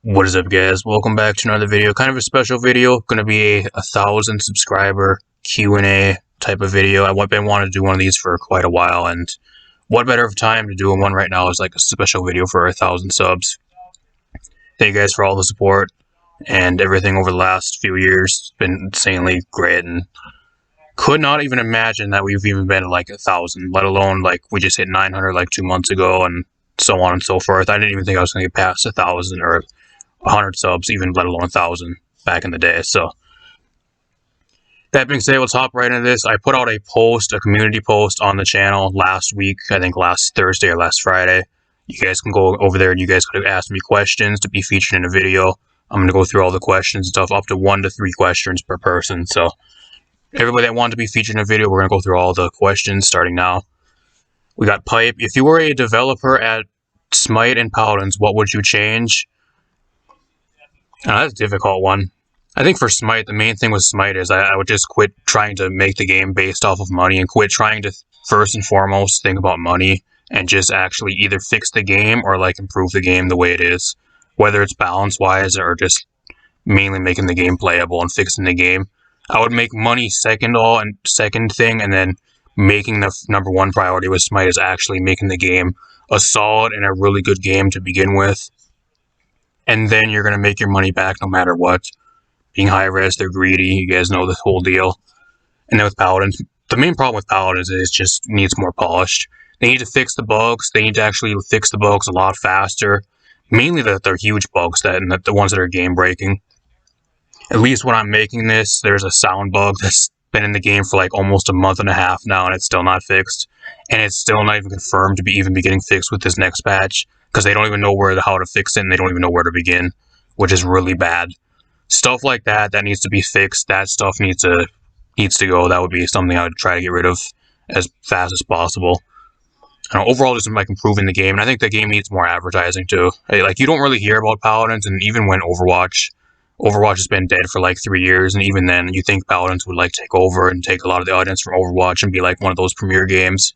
What is up, guys? Welcome back to another video. Kind of a special video. Going to be a 1,000 subscriber Q&A type of video. I've been wanting to do one of these for quite a while, and what better of time to do one right now is like a special video for 1,000 subs. Thank you guys for all the support and everything over the last few years. It's been insanely great, and could not even imagine that we've even been at like 1,000, let alone like we just hit 900 like 2 months ago, and so on and so forth. I didn't even think I was going to get past 1,000 or 100 subs, even let alone 1,000 back in the day. So that being said, let's hop right into this. I put out a post, a community post on the channel last week, I think last Thursday or last Friday. You guys can go over there and you guys could have asked me questions to be featured in a video. I'm going to go through all the questions and stuff, up to 1 to 3 questions per person. So everybody that wanted to be featured in a video, we're going to go through all the questions starting now. We got Pipe. If you were a developer at Smite and Paladins, what would you change? That's a difficult one. I think for Smite, the main thing with Smite is I would just quit trying to make the game based off of money and quit trying to first and foremost think about money and just actually either fix the game or like improve the game the way it is, whether it's balance wise or just mainly making the game playable and fixing the game. I would make money second thing, and then making the number one priority with Smite is actually making the game a solid and a really good game to begin with. And then you're going to make your money back no matter what. Being high res, they're greedy. You guys know the whole deal. And then with Paladins, the main problem with Paladins is it just needs more polished. They need to fix the bugs. They need to actually fix the bugs a lot faster. Mainly they're huge bugs, and the ones that are game breaking. At least when I'm making this, there's a sound bug that's been in the game for like almost a month and a half now, and it's still not fixed. And it's still not even confirmed to be getting fixed with this next patch, because they don't even know how to fix it, and they don't even know where to begin, which is really bad. Stuff like that needs to be fixed. That stuff needs to go. That would be something I would try to get rid of as fast as possible. Overall, just like improving the game, and I think the game needs more advertising too. Like, you don't really hear about Paladins, and even when Overwatch has been dead for like 3 years, and even then, you think Paladins would like take over and take a lot of the audience from Overwatch and be like one of those premier games.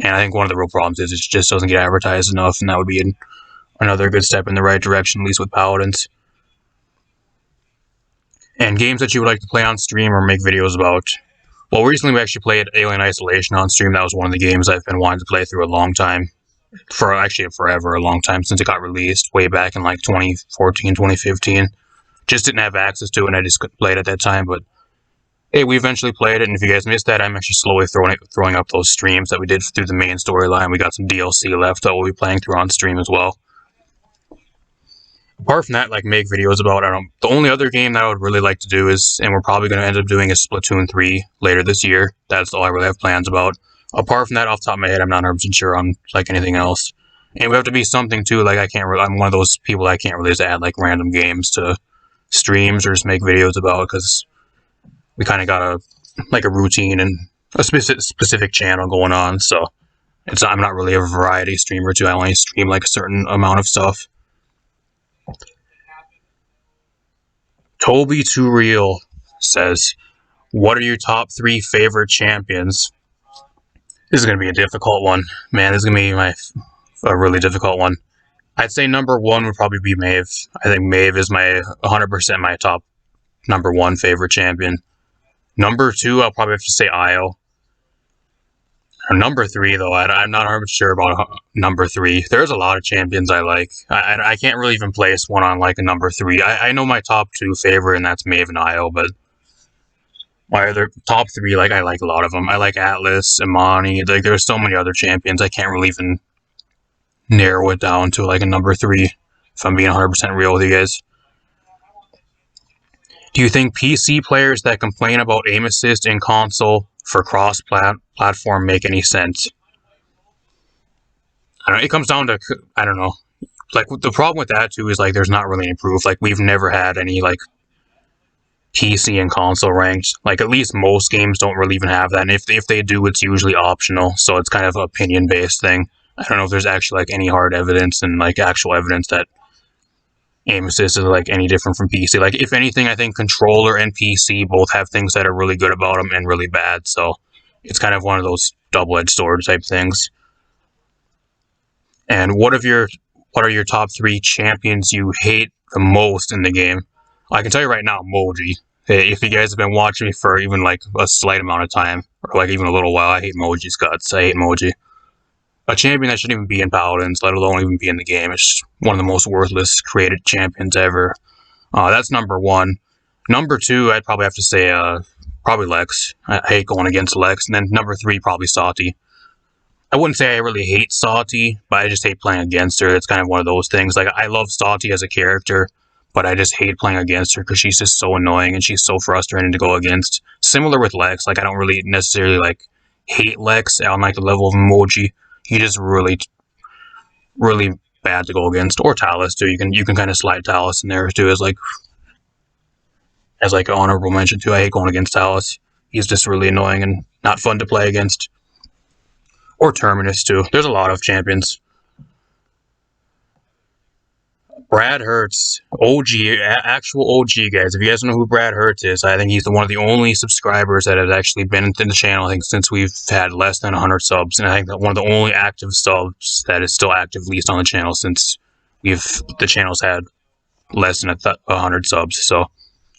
And I think one of the real problems is it just doesn't get advertised enough, and that would be another good step in the right direction, at least with Paladins. And games that you would like to play on stream or make videos about. Well, recently we actually played Alien Isolation on stream. That was one of the games I've been wanting to play through a long time. Forever, a long time since it got released, way back in like 2014, 2015. Just didn't have access to it, and I just couldn't play it at that time, but hey, we eventually played it, and if you guys missed that, I'm actually slowly throwing up those streams that we did through the main storyline. We got some DLC left that we'll be playing through on stream as well. Apart from that, like, make videos about, the only other game that I would really like to do is, and we're probably going to end up doing, is Splatoon 3 later this year. That's all I really have plans about. Apart from that, off the top of my head, I'm not 100% sure on, like, anything else. And it would have to be something, too, like, I'm one of those people that can't really just add, like, random games to streams or just make videos about, because we kind of got a routine and a specific channel going on, so I'm not really a variety streamer too. I only stream like a certain amount of stuff. Toby Too Real says, what are your top 3 favorite champions? This is going to be a difficult one. Man, this is going to be a really difficult one. I'd say number 1 would probably be Maeve. I think Maeve is 100% my top number 1 favorite champion. Number 2, I'll probably have to say Io. Or number 3, though, I'm not 100% sure about number 3. There's a lot of champions I like. I can't really even place one on like a number 3. I know my top 2 favorite, and that's Maeve and Io, but my other top 3, like, I like a lot of them. I like Atlas, Imani. Like, there's so many other champions. I can't really even narrow it down to like a number 3, if I'm being 100% real with you guys. Do you think PC players that complain about aim assist in console for cross-platform make any sense? I don't know. It comes down to, I don't know. Like, the problem with that, too, is, like, there's not really any proof. Like, we've never had any, like, PC and console ranked. Like, at least most games don't really even have that. And if they do, it's usually optional. So it's kind of an opinion-based thing. I don't know if there's actually, like, any hard evidence and, like, actual evidence that aim assist is like any different from PC. Like, if anything, I think controller and PC both have things that are really good about them and really bad. So it's kind of one of those double-edged sword type things. And what are your top 3 champions you hate the most in the game. I can tell you right now, Moji. If you guys have been watching me for even like a slight amount of time, or like even a little while, I hate Moji's guts. I hate Moji. A champion that shouldn't even be in Paladins, let alone even be in the game. It's one of the most worthless created champions ever. That's number one. Number two, I'd probably have to say probably Lex. I hate going against Lex. And then number three, probably Sati. I wouldn't say I really hate Sati, but I just hate playing against her. It's kind of one of those things. Like, I love Sati as a character, but I just hate playing against her because she's just so annoying and she's so frustrating to go against. Similar with Lex. Like, I don't really necessarily, like, hate Lex on, like, the level of Emoji. He's just really, really bad to go against. Or Talus, too. You can kind of slide Talus in there, too, as, like, an honorable mention, too. I hate going against Talus. He's just really annoying and not fun to play against. Or Terminus, too. There's a lot of champions. Brad Hertz, OG, actual OG, guys. If you guys don't know who Brad Hertz is, I think he's one of the only subscribers that has actually been in the channel, I think, since we've had less than 100 subs. And I think that one of the only active subs that is still active, at least on the channel, since the channel's had less than 100 subs. So,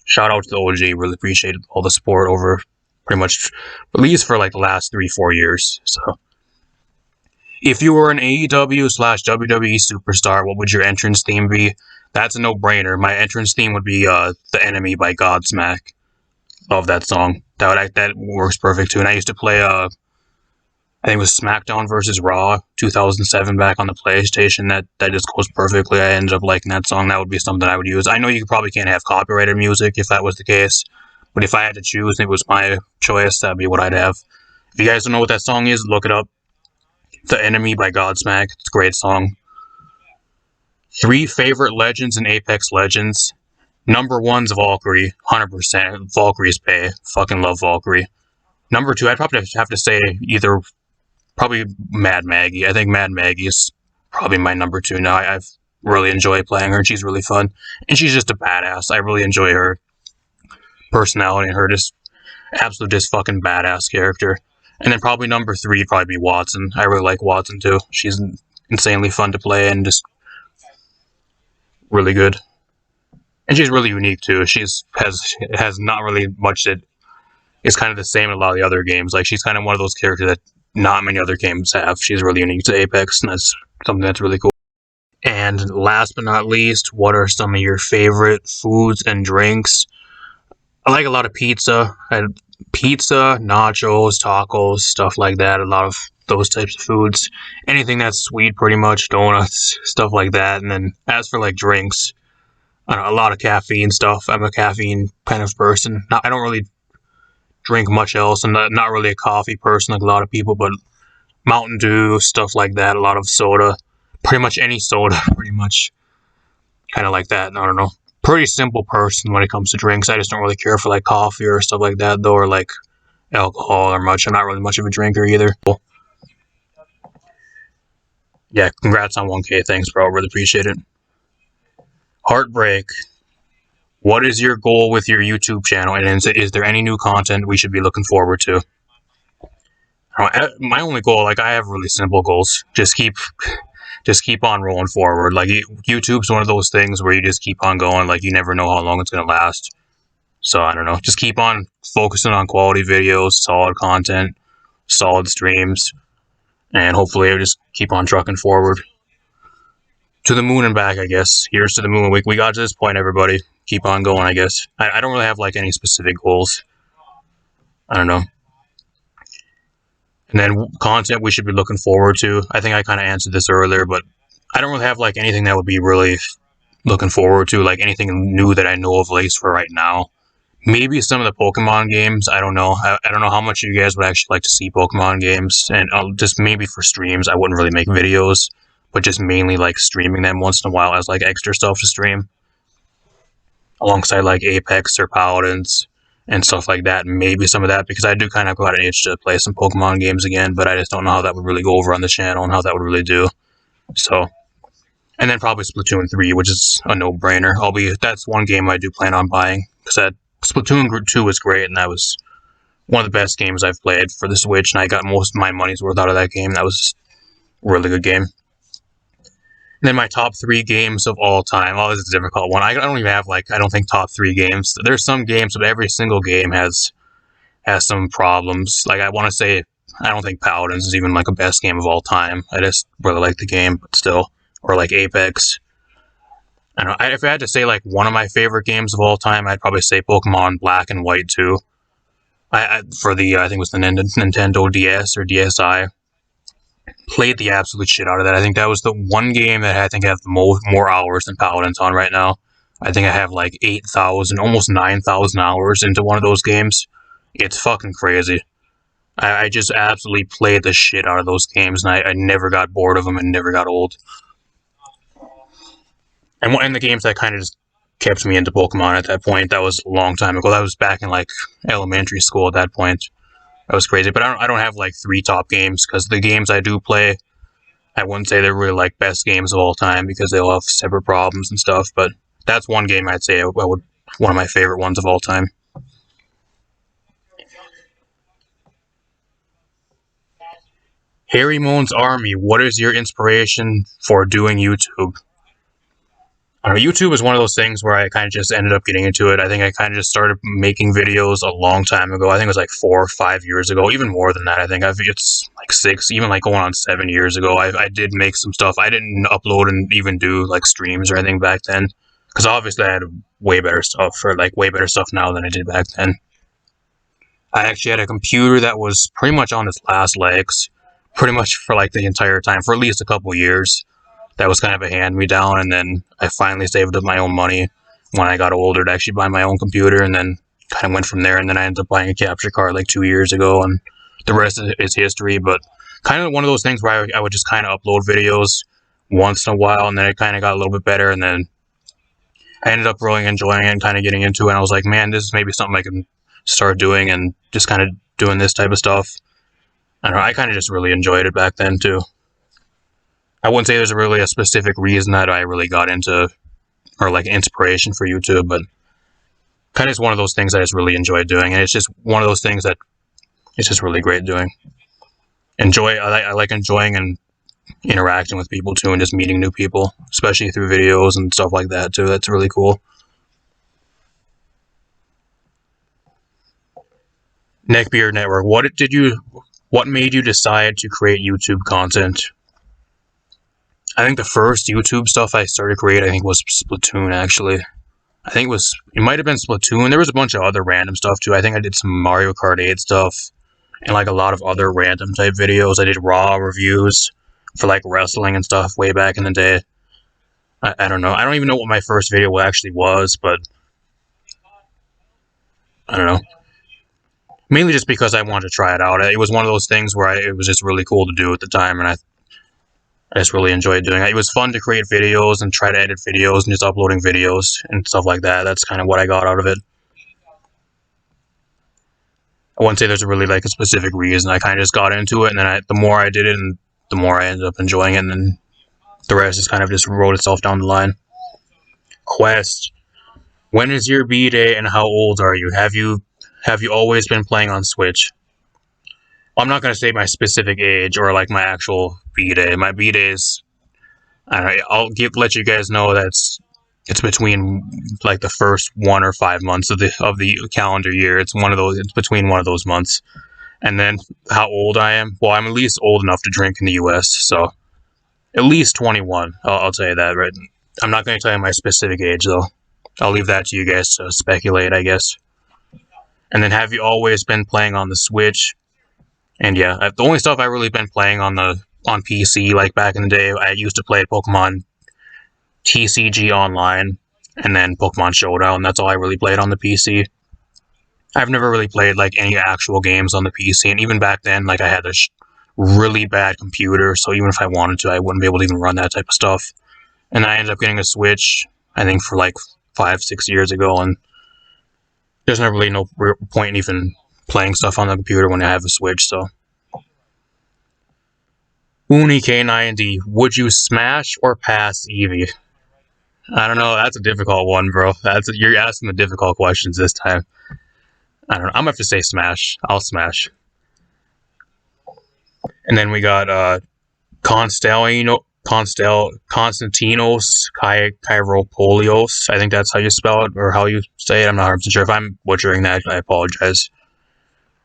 shout out to the OG. Really appreciate all the support over pretty much, at least for like the last 3-4 years. So, if you were an AEW/WWE superstar, what would your entrance theme be? That's a no-brainer. My entrance theme would be "The Enemy" by Godsmack. Love that song. That works perfect too. And I used to play I think it was SmackDown versus Raw 2007 back on the PlayStation. That just goes perfectly. I ended up liking that song. That would be something I would use. I know you probably can't have copyrighted music if that was the case, but if I had to choose and it was my choice, that'd be what I'd have. If you guys don't know what that song is, look it up. The Enemy by Godsmack. It's a great song. 3 favorite legends in Apex Legends. Number 1's Valkyrie. 100%. Valkyrie's pay. Fucking love Valkyrie. Number 2, I'd probably have to say probably Mad Maggie. I think Mad Maggie is probably my number 2 now. I've really enjoyed playing her. She's really fun. And she's just a badass. I really enjoy her personality and her just absolute just fucking badass character. And then probably number 3 would probably be Watson. I really like Watson too. She's insanely fun to play and just really good. And she's really unique too. She's has not really much that is kind of the same in a lot of the other games. Like, she's kind of one of those characters that not many other games have. She's really unique to Apex, and that's something that's really cool. And last but not least, what are some of your favorite foods and drinks? I like a lot of pizza. Pizza, nachos, tacos, stuff like that. A lot of those types of foods. Anything that's sweet, pretty much. Donuts, stuff like that. And then as for like drinks, I don't know, a lot of caffeine stuff. I'm a caffeine kind of person. I don't really drink much else. I'm not really a coffee person like a lot of people, but Mountain Dew, stuff like that. A lot of soda. Pretty much any soda, pretty much. Kind of like that. I don't know. Pretty simple person when it comes to drinks. I just don't really care for like coffee or stuff like that, though, or like alcohol or much. I'm not really much of a drinker either. Yeah, congrats on 1K. Thanks, bro. Really appreciate it. Heartbreak. What is your goal with your YouTube channel? And is there any new content we should be looking forward to? My only goal, like, I have really simple goals. Just keep on rolling forward. Like, YouTube's one of those things where you just keep on going. Like, you never know how long it's going to last. So, I don't know. Just keep on focusing on quality videos, solid content, solid streams, and hopefully I'll just keep on trucking forward. To the moon and back, I guess. Here's to the moon. We got to this point, everybody. Keep on going, I guess. I don't really have, like, any specific goals. I don't know. And then content we should be looking forward to. I think I kind of answered this earlier, but I don't really have like anything that would be really looking forward to, like anything new that I know of, at least for right now. Maybe some of the Pokemon games. I don't know. I don't know how much you guys would actually like to see Pokemon games, and just maybe for streams. I wouldn't really make videos, but just mainly like streaming them once in a while as like extra stuff to stream, alongside like Apex or Paladins and stuff like that. Maybe some of that, because I do kind of got an itch to play some Pokemon games again, but I just don't know how that would really go over on the channel and how that would really do. So, and then probably Splatoon 3, which is a no-brainer. That's one game I do plan on buying, because Splatoon 2 was great, and that was one of the best games I've played for the Switch, and I got most of my money's worth out of that game. That was a really good game. then my top 3 games of all time. Oh, this is a difficult one. I don't even have I don't think top 3 games. There's some games, but every single game has some problems. Like I want to say, I don't think Paladins is even a best game of all time. I just really like the game, but still, or like Apex. I don't know. If I had to say one of my favorite games of all time, I'd probably say Pokemon Black and White 2. For the I think it was the Nintendo DS or DSi. Played the absolute shit out of that. I think that was the one game that I think I have the more hours than Paladins on right now. I think I have 8,000, almost 9,000 hours into one of those games. It's fucking crazy. I just absolutely played the shit out of those games, and I never got bored of them and never got old. And one of the games that kind of just kept me into Pokemon at that point, that was a long time ago. That was back in elementary school at that point. That was crazy. But I don't have 3 top games, because the games I do play, I wouldn't say they're really best games of all time, because they all have separate problems and stuff. But that's one game I'd say one of my favorite ones of all time. Harry Moan's Army, what is your inspiration for doing YouTube? YouTube is one of those things where I kind of just ended up getting into it. I think I kind of just started making videos a long time ago. I think it was 4 or 5 years ago, even more than that. I think it's 6, even going on 7 years ago. I did make some stuff. I didn't upload and even do streams or anything back then, because obviously I had way better stuff, or way better stuff now than I did back then. I actually had a computer that was pretty much on its last legs, pretty much for the entire time, for at least a couple years. That was kind of a hand-me-down, and then I finally saved up my own money when I got older to actually buy my own computer, and then kind of went from there, and then I ended up buying a capture card 2 years ago, and the rest is history. But kind of one of those things where I would just kind of upload videos once in a while, and then it kind of got a little bit better, and then I ended up really enjoying it and kind of getting into it, and I was like, man, this is maybe something I can start doing, and just kind of doing this type of stuff. I don't know, I kind of just really enjoyed it back then, too. I wouldn't say there's really a specific reason that I really got into, or inspiration for YouTube, but kind of just one of those things I just really enjoy doing, and it's just one of those things that it's just really great doing. I like enjoying and interacting with people too, and just meeting new people, especially through videos and stuff like that too. That's really cool. Neckbeard Network. What made you decide to create YouTube content? I think the first YouTube stuff I started creating, I think, was Splatoon, actually. I think it might have been Splatoon. There was a bunch of other random stuff, too. I think I did some Mario Kart 8 stuff, and a lot of other random type videos. I did Raw reviews for wrestling and stuff way back in the day. I don't know. I don't even know what my first video actually was, but I don't know. Mainly just because I wanted to try it out. It was one of those things where it was just really cool to do at the time, and I just really enjoyed doing it. It was fun to create videos and try to edit videos and just uploading videos and stuff like that. That's kind of what I got out of it. I wouldn't say there's really a specific reason. I kind of just got into it, and then the more I did it, and the more I ended up enjoying it, and then the rest just kind of just wrote itself down the line. Quest. When is your B-Day and how old are you? Have you always been playing on Switch? I'm not going to say my specific age or my actual B-Day. My B-Day is, I'll let you guys know that it's between the first 1 or 5 months of the calendar year. It's between one of those months. And then how old I am? Well, I'm at least old enough to drink in the US, so at least 21. I'll tell you that, right? I'm not going to tell you my specific age, though. I'll leave that to you guys to speculate, I guess. And then have you always been playing on the Switch? And yeah, the only stuff I've really been playing on PC, back in the day, I used to play Pokemon TCG Online, and then Pokemon Showdown. That's all I really played on the PC. I've never really played any actual games on the PC, and even back then, I had a really bad computer, so even if I wanted to, I wouldn't be able to even run that type of stuff. And I ended up getting a Switch, I think, for 5-6 years ago, and there's never really no point in even playing stuff on the computer when I have a Switch, so. Uni K90, would you smash or pass Eevee? I don't know, that's a difficult one, bro. You're asking the difficult questions this time. I don't know, I'm gonna have to say smash. I'll smash. And then we got Constelino Konstantinos Kyropolios. I think that's how you spell it or how you say it. I'm not 100% sure. If I'm butchering that, I apologize.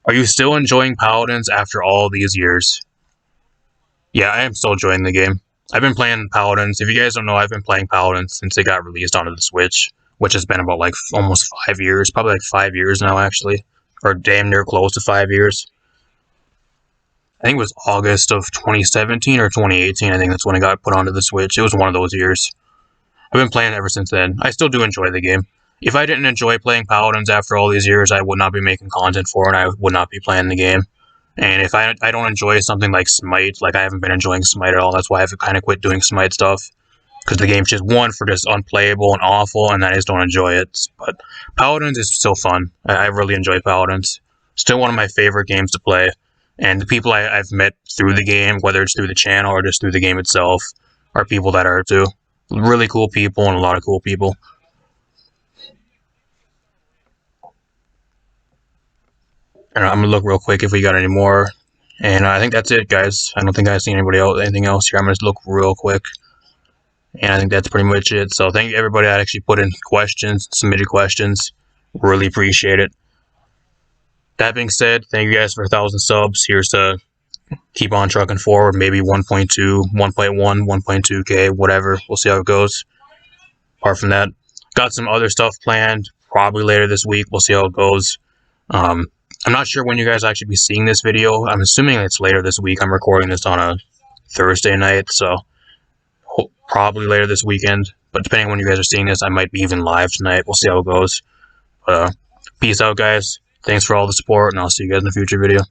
Are you still enjoying Paladins after all these years? Yeah, I am still enjoying the game. I've been playing Paladins. If you guys don't know, I've been playing Paladins since it got released onto the Switch, which has been about like almost 5 years, probably like 5 years now, actually, or damn near close to 5 years. I think it was August of 2017 or 2018. I think that's when it got put onto the Switch. It was one of those years. I've been playing it ever since then. I still do enjoy the game. If I didn't enjoy playing Paladins after all these years, I would not be making content for it, and I would not be playing the game. And if I don't enjoy something like Smite, like I haven't been enjoying Smite at all, that's why I've kind of quit doing Smite stuff. Because the game's just, one, for just unplayable and awful, and I just don't enjoy it. But Paladins is still fun. I really enjoy Paladins. Still one of my favorite games to play. And the people I've met through the game, whether it's through the channel or just through the game itself, are people that are too. Really cool people and a lot of cool people. And I'm gonna look real quick if we got any more. And I think that's it, guys. I don't think I've seen anything else here. I'm gonna look real quick. And I think that's pretty much it. So thank you everybody that actually put in questions, submitted questions. Really appreciate it. That being said, thank you guys for 1,000 subs. Here's to keep on trucking forward. Maybe 1.2, 1.1, 1.2K, whatever. We'll see how it goes. Apart from that, got some other stuff planned. Probably later this week. We'll see how it goes. I'm not sure when you guys actually be seeing this video. I'm assuming it's later this week. I'm recording this on a Thursday night, so probably later this weekend. But depending on when you guys are seeing this, I might be even live tonight. We'll see how it goes. But peace out, guys. Thanks for all the support, and I'll see you guys in a future video.